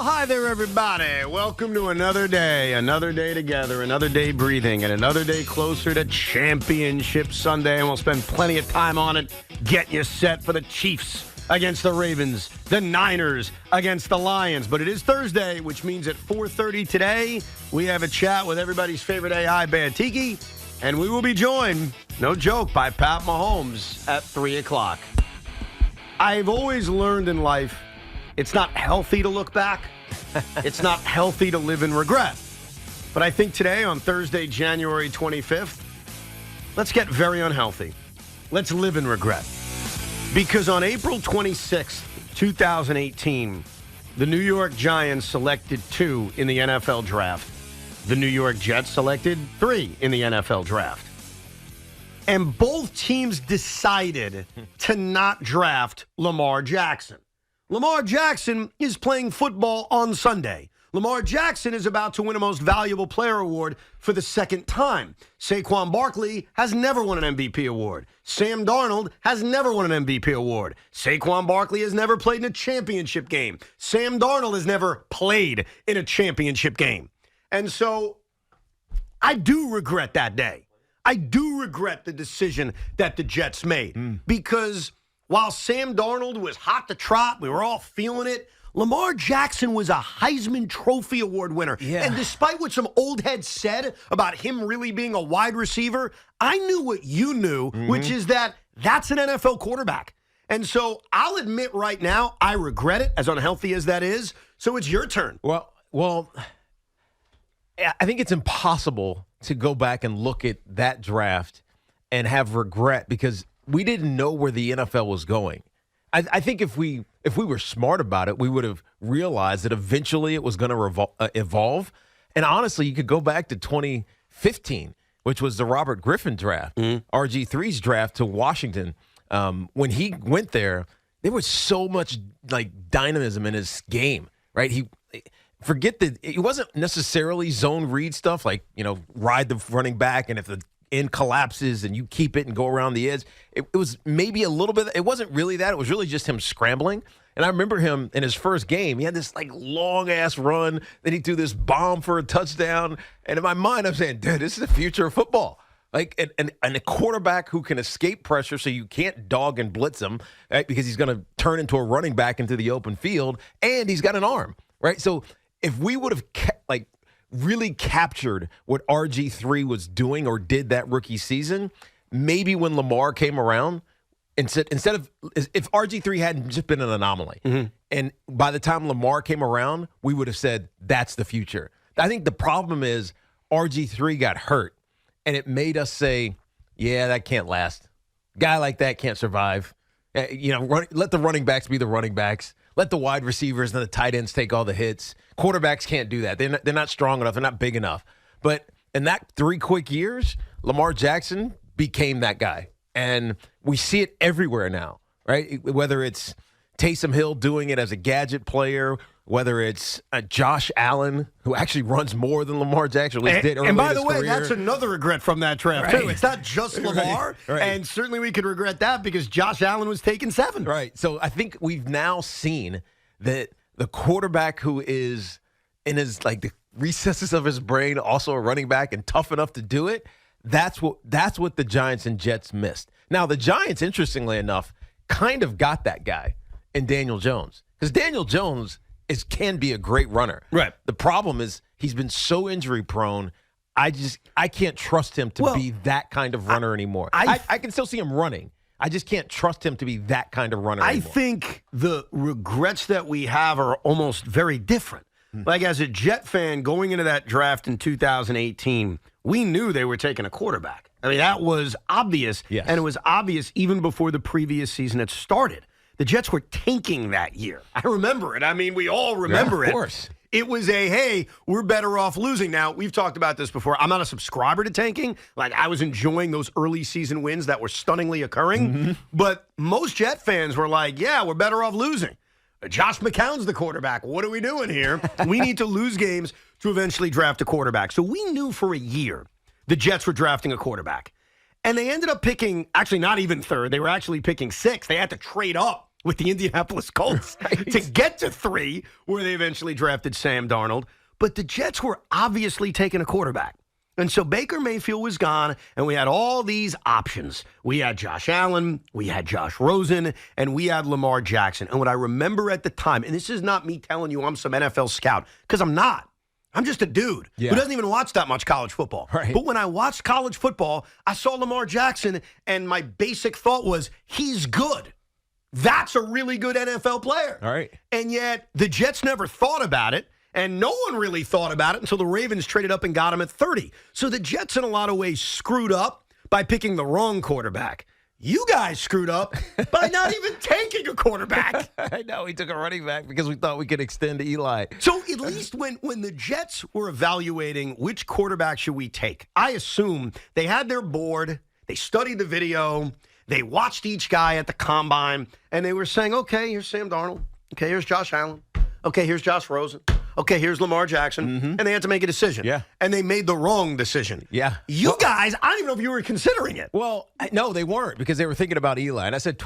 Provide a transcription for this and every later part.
Hi there, everybody. Welcome to another day together, another day breathing, and another day closer to Championship Sunday. And we'll spend plenty of time on it, getting you set for the Chiefs against the Ravens, the Niners against the Lions. But it is Thursday, which means at 4:30 today, we have a chat with everybody's favorite AI, Bantiki, and we will be joined, no joke, by Pat Mahomes at 3 o'clock. I've always learned in life, it's not healthy to look back. It's not healthy to live in regret. But I think today, on Thursday, January 25th, let's get very unhealthy. Let's live in regret. Because on April 26th, 2018, the New York Giants selected 2 in the NFL draft. The New York Jets selected 3 in the NFL draft. And both teams decided to not draft Lamar Jackson. Lamar Jackson is playing football on Sunday. Lamar Jackson is about to win a Most Valuable Player award for the second time. Saquon Barkley has never won an MVP award. Sam Darnold has never won an MVP award. Saquon Barkley has never played in a championship game. Sam Darnold has never played in a championship game. And so I do regret that day. I do regret the decision that the Jets made because while Sam Darnold was hot to trot, we were all feeling it, Lamar Jackson was a Heisman Trophy Award winner. Yeah. And despite what some old heads said about him really being a wide receiver, I knew what you knew, which is that that's an NFL quarterback. And so I'll admit right now, I regret it, as unhealthy as that is. So it's your turn. Well, I think it's impossible to go back and look at that draft and have regret because we didn't know where the NFL was going. I think if we were smart about it, we would have realized that eventually it was going to evolve. And honestly, you could go back to 2015, which was the Robert Griffin draft, RG3's draft to Washington. When he went there was so much like dynamism in his game, right? Forget that it wasn't necessarily zone read stuff like, ride the running back and if the end collapses and you keep it and go around the edge. It was maybe a little bit. It wasn't really that. It was really just him scrambling. And I remember him in his first game. He had this like long ass run. Then he threw this bomb for a touchdown. And in my mind, I'm saying, dude, this is the future of football. Like and a quarterback who can escape pressure so you can't dog and blitz him, right? Because he's going to turn into a running back into the open field. And he's got an arm, right? So if we would have really captured what RG3 was doing or did that rookie season, maybe when Lamar came around, instead of if RG3 hadn't just been an anomaly, and by the time Lamar came around, we would have said that's the future. I think the problem is RG3 got hurt, and it made us say, yeah, that can't last. Guy like that can't survive. Let the running backs be the running backs. Let the wide receivers and the tight ends take all the hits. Quarterbacks can't do that. They're not strong enough. They're not big enough. But in that 3 quick years, Lamar Jackson became that guy. And we see it everywhere now, right? Whether it's Taysom Hill doing it as a gadget player, whether it's Josh Allen, who actually runs more than Lamar Jackson, at least did early in his career. And by the way, that's another regret from that draft, too. It's not just Lamar, right. And certainly we could regret that because Josh Allen was taken 7. Right. So I think we've now seen that the quarterback who is in his like the recesses of his brain, also a running back and tough enough to do it, that's what the Giants and Jets missed. Now, the Giants, interestingly enough, kind of got that guy in Daniel Jones because Daniel Jones can be a great runner. Right. The problem is he's been so injury prone. I can't trust him to be that kind of runner anymore. I can still see him running. I just can't trust him to be that kind of runner anymore. I think the regrets that we have are almost very different. Like as a Jet fan going into that draft in 2018, we knew they were taking a quarterback. I mean, that was obvious. Yes. And it was obvious even before the previous season had started. The Jets were tanking that year. I remember it. I mean, we all remember it. Of course. It was hey, we're better off losing. Now, we've talked about this before. I'm not a subscriber to tanking. Like, I was enjoying those early season wins that were stunningly occurring. But most Jet fans were like, yeah, we're better off losing. Josh McCown's the quarterback. What are we doing here? We need to lose games to eventually draft a quarterback. So we knew for a year the Jets were drafting a quarterback. And they ended up picking, actually not even third. They were actually picking 6th. They had to trade up with the Indianapolis Colts to get to 3, where they eventually drafted Sam Darnold. But the Jets were obviously taking a quarterback. And so Baker Mayfield was gone, and we had all these options. We had Josh Allen, we had Josh Rosen, and we had Lamar Jackson. And what I remember at the time, and this is not me telling you I'm some NFL scout, because I'm not. I'm just a dude who doesn't even watch that much college football. Right. But when I watched college football, I saw Lamar Jackson, and my basic thought was, he's good. That's a really good NFL player. All right. And yet the Jets never thought about it. And no one really thought about it until the Ravens traded up and got him at 30. So the Jets, in a lot of ways, screwed up by picking the wrong quarterback. You guys screwed up by not even taking a quarterback. I know. He took a running back because we thought we could extend to Eli. So at least when the Jets were evaluating which quarterback should we take, I assume they had their board, they studied the video, they watched each guy at the combine, and they were saying, okay, here's Sam Darnold. Okay, here's Josh Allen. Okay, here's Josh Rosen. Okay, here's Lamar Jackson. And they had to make a decision. Yeah. And they made the wrong decision. Yeah. You guys, I don't even know if you were considering it. Well, no, they weren't, because they were thinking about Eli. And I said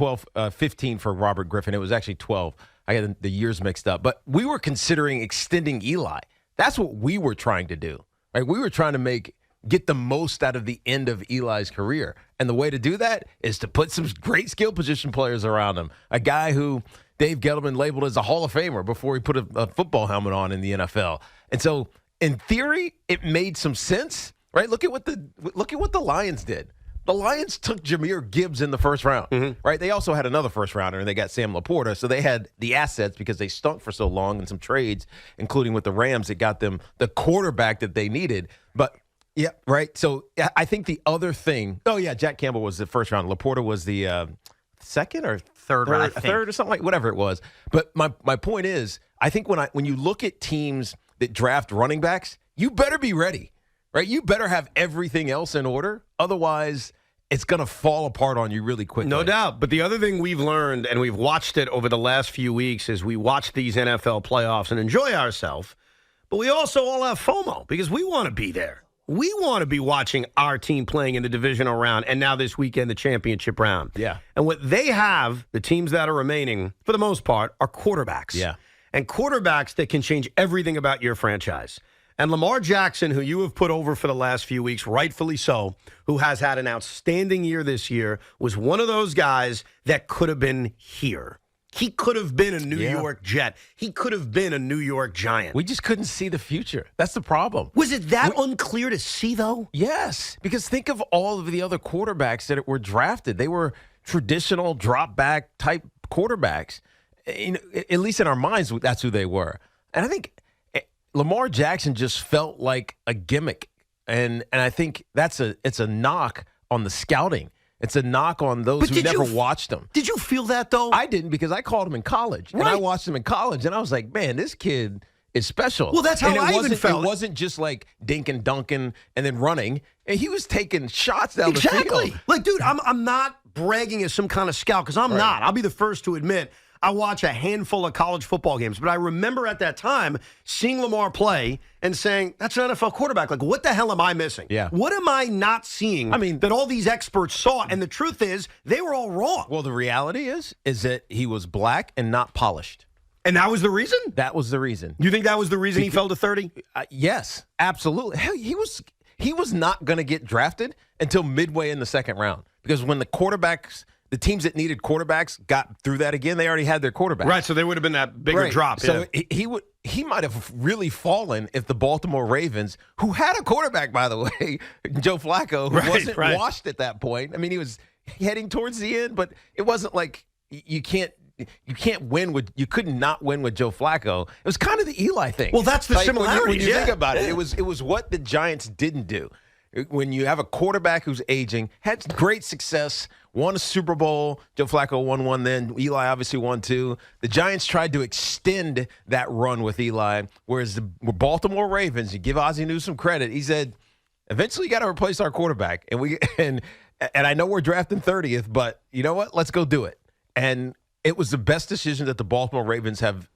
15 for Robert Griffin. It was actually 12. I got the years mixed up. But we were considering extending Eli. That's what we were trying to do. Right? We were trying to get the most out of the end of Eli's career. And the way to do that is to put some great skill position players around him. A guy who Dave Gettleman labeled as a Hall of Famer before he put a football helmet on in the NFL. And so, in theory, it made some sense, right? Look at what the Lions did. The Lions took Jahmyr Gibbs in the first round, right? They also had another first rounder, and they got Sam Laporta. So they had the assets because they stunk for so long, and some trades, including with the Rams, that got them the quarterback that they needed. But yeah, right. So I think the other thing. Oh yeah, Jack Campbell was the first round. Laporta was the second or third or something like whatever it was. But my point is, I think when you look at teams that draft running backs, you better be ready, right? You better have everything else in order. Otherwise, it's going to fall apart on you really quickly. No doubt. But the other thing we've learned, and we've watched it over the last few weeks, is we watch these NFL playoffs and enjoy ourselves. But we also all have FOMO because we want to be there. We want to be watching our team playing in the divisional round and now this weekend the championship round. Yeah. And what they have, the teams that are remaining, for the most part, are quarterbacks. Yeah. And quarterbacks that can change everything about your franchise. And Lamar Jackson, who you have put over for the last few weeks, rightfully so, who has had an outstanding year this year, was one of those guys that could have been here. He could have been a New York Jet. He could have been a New York Giant. We just couldn't see the future. That's the problem. Was it that unclear to see, though? Yes, because think of all of the other quarterbacks that were drafted. They were traditional drop-back type quarterbacks. At least in our minds, that's who they were. And I think Lamar Jackson just felt like a gimmick. And I think it's a knock on the scouting. It's a knock on those who never watched him. Did you feel that, though? I didn't, because I called him in college. Right. And I watched him in college, and I was like, man, this kid is special. Well, that's how I even felt. It wasn't just like dinking, dunking, and then running. And he was taking shots down the field. Like, dude, I'm not bragging as some kind of scout, because I'm not. I'll be the first to admit I watch a handful of college football games. But I remember at that time seeing Lamar play and saying, that's an NFL quarterback. Like, what the hell am I missing? Yeah. What am I not seeing that all these experts saw? And the truth is, they were all wrong. Well, the reality is that he was black and not polished. And that was the reason? That was the reason. You think that was the reason he fell to 30? Yes, absolutely. Hell, he was not going to get drafted until midway in the second round, because when the teams that needed quarterbacks got through that again, they already had their quarterback. Right, so there would have been that bigger drop. So he might have really fallen if the Baltimore Ravens, who had a quarterback, by the way, Joe Flacco, who wasn't washed at that point. I mean, he was heading towards the end, but it wasn't like you could not win with Joe Flacco. It was kind of the Eli thing. Well, that's the similarity. When you think about it, it was what the Giants didn't do. When you have a quarterback who's aging, had great success, won a Super Bowl. Joe Flacco won one then. Eli obviously won two. The Giants tried to extend that run with Eli, whereas the Baltimore Ravens, you give Ozzie Newsome credit, he said, eventually you got to replace our quarterback. And I know we're drafting 30th, but you know what? Let's go do it. And it was the best decision that the Baltimore Ravens have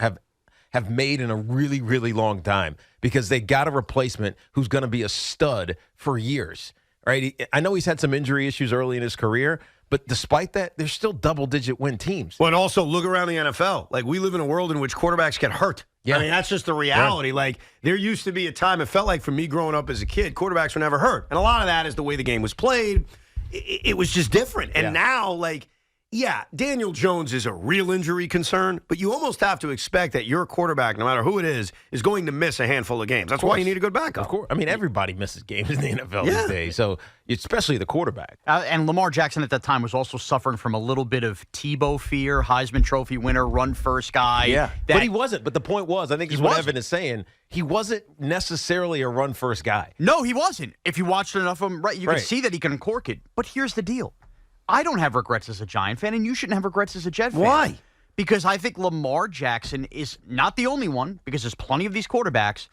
made in a really, really long time, because they got a replacement who's going to be a stud for years, right? I know he's had some injury issues early in his career, But despite that, they're still double-digit win teams. Well, and also look around the NFL. Like, we live in a world in which quarterbacks get hurt. Yeah. I mean, that's just the reality. Yeah. Like, there used to be a time, it felt like for me growing up as a kid, quarterbacks were never hurt. And a lot of that is the way the game was played. It was just different. And now, like, yeah, Daniel Jones is a real injury concern, but you almost have to expect that your quarterback, no matter who it is going to miss a handful of games. That's why you need a good backup. Of course. I mean, everybody misses games in the NFL these days, so especially the quarterback. And Lamar Jackson at that time was also suffering from a little bit of Tebow fear, Heisman Trophy winner, run-first guy. Yeah, but he wasn't. But the point was, I think is what Evan is saying, he wasn't necessarily a run-first guy. No, he wasn't. If you watched enough of him, you can see that he can uncork it. But here's the deal. I don't have regrets as a Giant fan, and you shouldn't have regrets as a Jet fan. Why? Because I think Lamar Jackson is not the only one, because there's plenty of these quarterbacks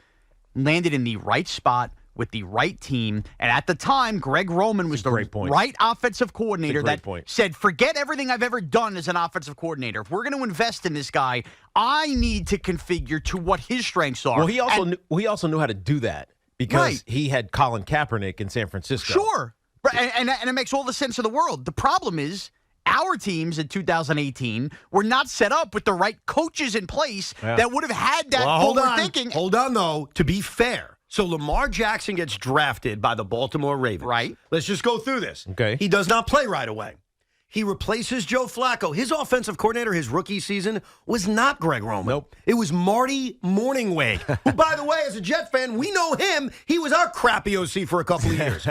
landed in the right spot with the right team. And at the time, Greg Roman was the right offensive coordinator that said, forget everything I've ever done as an offensive coordinator. If we're going to invest in this guy, I need to configure to what his strengths are. Well, he also knew how to do that because he had Colin Kaepernick in San Francisco. Sure. And it makes all the sense in the world. The problem is our teams in 2018 were not set up with the right coaches in place that would have had that forward thinking. Hold on, though. To be fair, so Lamar Jackson gets drafted by the Baltimore Ravens. Right. Let's just go through this. Okay. He does not play right away. He replaces Joe Flacco. His offensive coordinator, his rookie season, was not Greg Roman. Nope. It was Marty Morningweg, who, by the way, as a Jet fan, we know him. He was our crappy OC for a couple of years.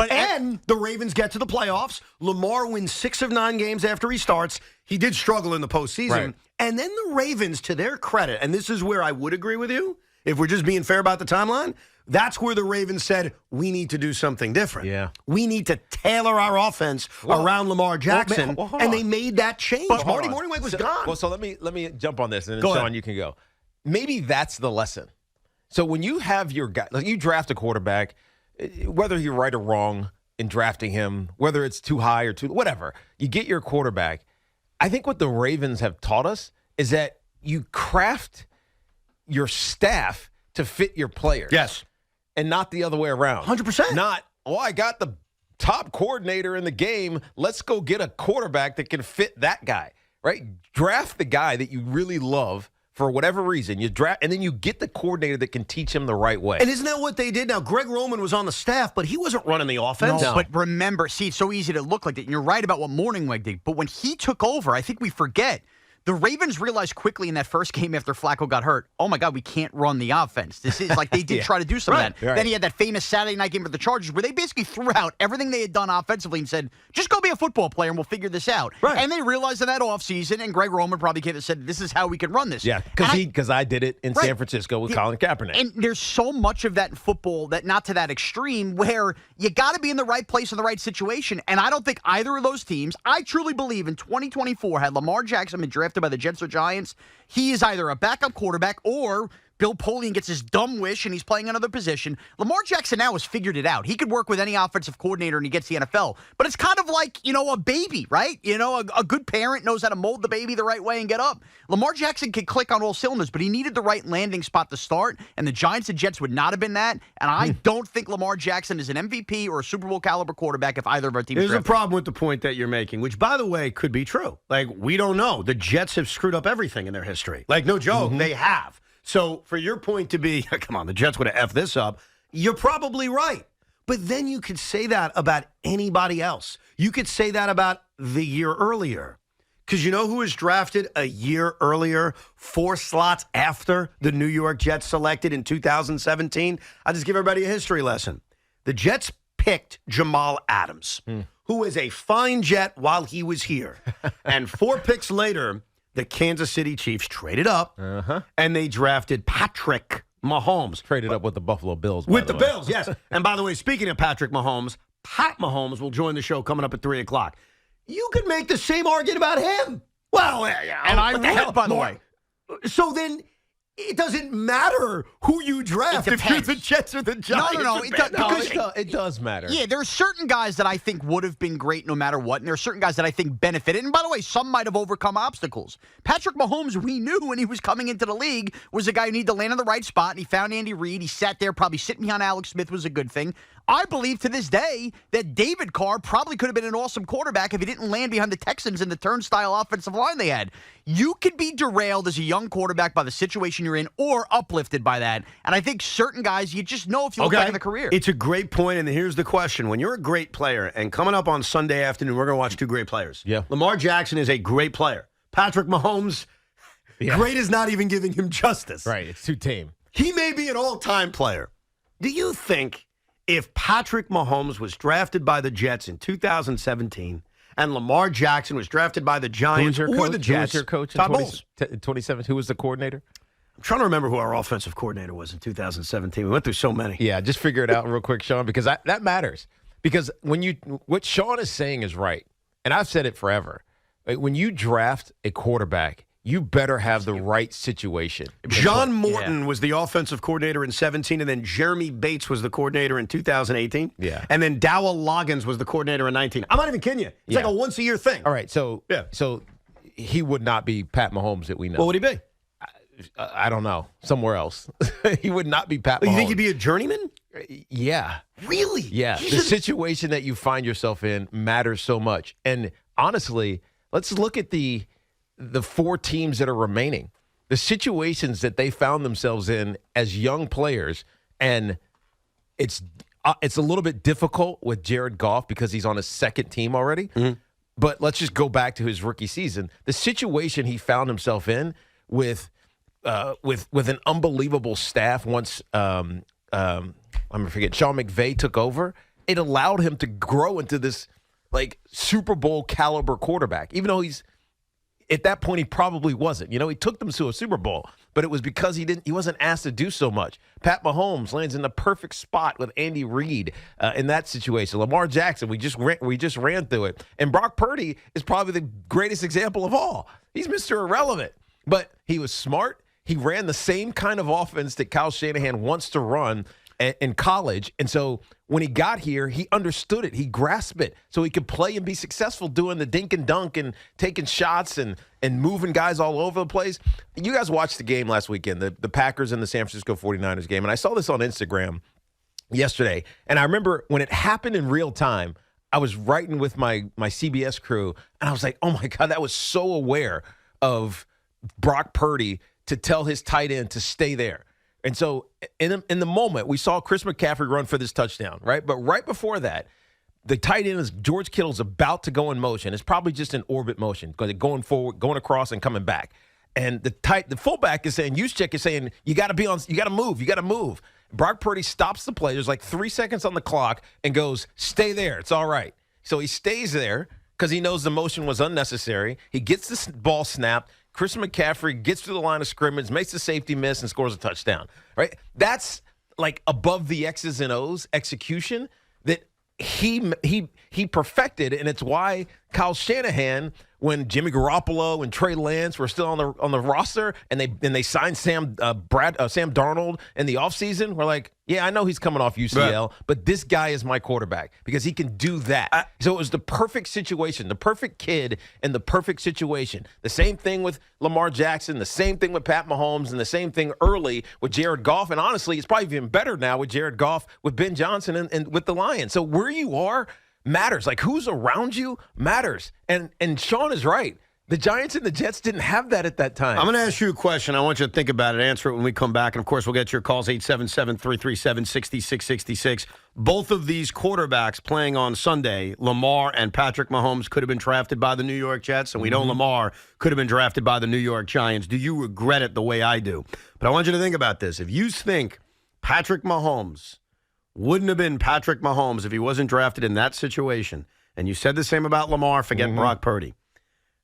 And the Ravens get to the playoffs. Lamar wins 6 of 9 games after he starts. He did struggle in the postseason. Right. And then the Ravens, to their credit, and this is where I would agree with you, if we're just being fair about the timeline, that's where the Ravens said, we need to do something different. Yeah. We need to tailor our offense around Lamar Jackson, and they made that change. But Marty Morningweg was gone. Well, so let me jump on this, and then Sean, you can go. Maybe that's the lesson. So when you have your guy, like you draft a quarterback, whether you're right or wrong in drafting him, whether it's too high or too whatever, you get your quarterback. I think what the Ravens have taught us is that you craft your staff to fit your players. Yes. And not the other way around. 100%. Not, I got the top coordinator in the game. Let's go get a quarterback that can fit that guy, right? Draft the guy that you really love for whatever reason. You draft, and then you get the coordinator that can teach him the right way. And isn't that what they did? Now, Greg Roman was on the staff, but he wasn't running the offense. No. But remember, it's so easy to look like that. And you're right about what Morningweg did. But when he took over, I think we forget. The Ravens realized quickly in that first game after Flacco got hurt, oh, my God, we can't run the offense. This is like they did try to do some of that. Right. Then he had that famous Saturday night game with the Chargers where they basically threw out everything they had done offensively and said, just go be a football player and we'll figure this out. Right. And they realized in that offseason, and Greg Roman probably came and said, this is how we can run this. Yeah, because I did it in San Francisco with Colin Kaepernick. And there's so much of that in football that not to that extreme where you got to be in the right place in the right situation. And I don't think either of those teams, I truly believe in 2024, had Lamar Jackson been drafted by the Jets or Giants, he is either a backup quarterback or Bill Polian gets his dumb wish and he's playing another position. Lamar Jackson now has figured it out. He could work with any offensive coordinator and he gets the NFL. But it's kind of like, a baby, right? A good parent knows how to mold the baby the right way and get up. Lamar Jackson could click on all cylinders, but he needed the right landing spot to start, and the Giants and Jets would not have been that. And I don't think Lamar Jackson is an MVP or a Super Bowl caliber quarterback if either of our teams. There's a problem with the point that you're making, which, by the way, could be true. Like, we don't know. The Jets have screwed up everything in their history. Like, no joke, they have. So for your point to be, come on, the Jets would have effed this up, you're probably right. But then you could say that about anybody else. You could say that about the year earlier. Because you know who was drafted a year earlier, 4 slots after the New York Jets selected in 2017? I'll just give everybody a history lesson. The Jets picked Jamal Adams, who was a fine Jet while he was here. And 4 picks later, the Kansas City Chiefs traded up, and they drafted Patrick Mahomes. Traded up with the Buffalo Bills. With the Bills, yes. And by the way, speaking of Patrick Mahomes, Pat Mahomes will join the show coming up at 3 o'clock. You could make the same argument about him. Well, yeah. And I would, by the way. So then it doesn't matter who you draft if you're the Jets or the Giants. No. It does matter. Yeah, there are certain guys that I think would have been great no matter what, and there are certain guys that I think benefited. And by the way, some might have overcome obstacles. Patrick Mahomes, we knew when he was coming into the league, was a guy who needed to land in the right spot, and he found Andy Reid. He sat there, probably sitting behind Alex Smith was a good thing. I believe to this day that David Carr probably could have been an awesome quarterback if he didn't land behind the Texans in the turnstile offensive line they had. You can be derailed as a young quarterback by the situation you're in or uplifted by that. And I think certain guys, you just know if you look back in the career. It's a great point, and here's the question. When you're a great player, and coming up on Sunday afternoon, we're going to watch two great players. Yeah. Lamar Jackson is a great player. Patrick Mahomes, great is not even giving him justice. Right, it's too tame. He may be an all-time player. Do you think if Patrick Mahomes was drafted by the Jets in 2017 and Lamar Jackson was drafted by the Giants or the Jets, who was your coach in Todd Bowles. 2017? Who was the coordinator? I'm trying to remember who our offensive coordinator was in 2017. We went through so many. Yeah, just figure it out real quick, Sean, because that matters. Because what Sean is saying is right, and I've said it forever. When you draft a quarterback, you better have the right situation. John Morton was the offensive coordinator in 17, and then Jeremy Bates was the coordinator in 2018. Yeah. And then Dowell Loggins was the coordinator in 19. I'm not even kidding you. It's like a once-a-year thing. All right, so he would not be Pat Mahomes that we know. What would he be? I don't know. Somewhere else. He would not be Pat Mahomes. You think he'd be a journeyman? Yeah. Really? Yeah. The situation that you find yourself in matters so much. And honestly, let's look at the four teams that are remaining, the situations that they found themselves in as young players, and it's a little bit difficult with Jared Goff because he's on his second team already. Mm-hmm. But let's just go back to his rookie season. The situation he found himself in with an unbelievable staff once I'm forgetting Sean McVay took over, it allowed him to grow into this like Super Bowl caliber quarterback, even though at that point, he probably wasn't. He took them to a Super Bowl, but it was because he wasn't asked to do so much. Pat Mahomes lands in the perfect spot with Andy Reid in that situation. Lamar Jackson, we just ran through it. And Brock Purdy is probably the greatest example of all. He's Mr. Irrelevant, but he was smart. He ran the same kind of offense that Kyle Shanahan wants to run in college. And so when he got here, he understood it. He grasped it so he could play and be successful doing the dink and dunk and taking shots and moving guys all over the place. You guys watched the game last weekend, the Packers and the San Francisco 49ers game. And I saw this on Instagram yesterday. And I remember when it happened in real time, I was writing with my CBS crew, and I was like, oh, my God, that was so aware of Brock Purdy to tell his tight end to stay there. And so in the moment, we saw Chris McCaffrey run for this touchdown, right? But right before that, the tight end is George Kittle's about to go in motion. It's probably just an orbit motion, going forward, going across, and coming back. And the fullback is saying, Juszczyk is saying, you got to move. Brock Purdy stops the play. There's like 3 seconds on the clock and goes, stay there. It's all right. So he stays there because he knows the motion was unnecessary. He gets the ball snapped. Chris McCaffrey gets to the line of scrimmage, makes a safety miss, and scores a touchdown, right? That's like above the X's and O's execution that he perfected, and it's why Kyle Shanahan, when Jimmy Garoppolo and Trey Lance were still on the roster, and they signed Sam Darnold in the offseason, we're like, yeah, I know he's coming off UCL, but this guy is my quarterback because he can do that. So it was the perfect situation, the perfect kid in the perfect situation. The same thing with Lamar Jackson, the same thing with Pat Mahomes, and the same thing early with Jared Goff. And honestly, it's probably even better now with Jared Goff, with Ben Johnson, and with the Lions. So where you are matters. Like who's around you matters. And Sean is right. The Giants and the Jets didn't have that at that time. I'm going to ask you a question. I want you to think about it, answer it when we come back. And, of course, we'll get your calls, 877-337-6666. Both of these quarterbacks playing on Sunday, Lamar and Patrick Mahomes, could have been drafted by the New York Jets. And we know Lamar could have been drafted by the New York Giants. Do you regret it the way I do? But I want you to think about this. If you think Patrick Mahomes wouldn't have been Patrick Mahomes if he wasn't drafted in that situation, and you said the same about Lamar, forget Brock Purdy.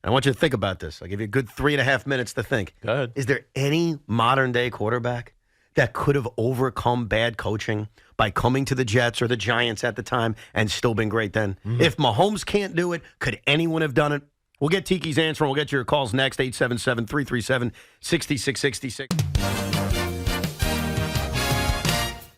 I want you to think about this. I'll give you a good 3.5 minutes to think. Go ahead. Is there any modern-day quarterback that could have overcome bad coaching by coming to the Jets or the Giants at the time and still been great then? If Mahomes can't do it, could anyone have done it? We'll get Tiki's answer, and we'll get your calls next, 877-337-6666.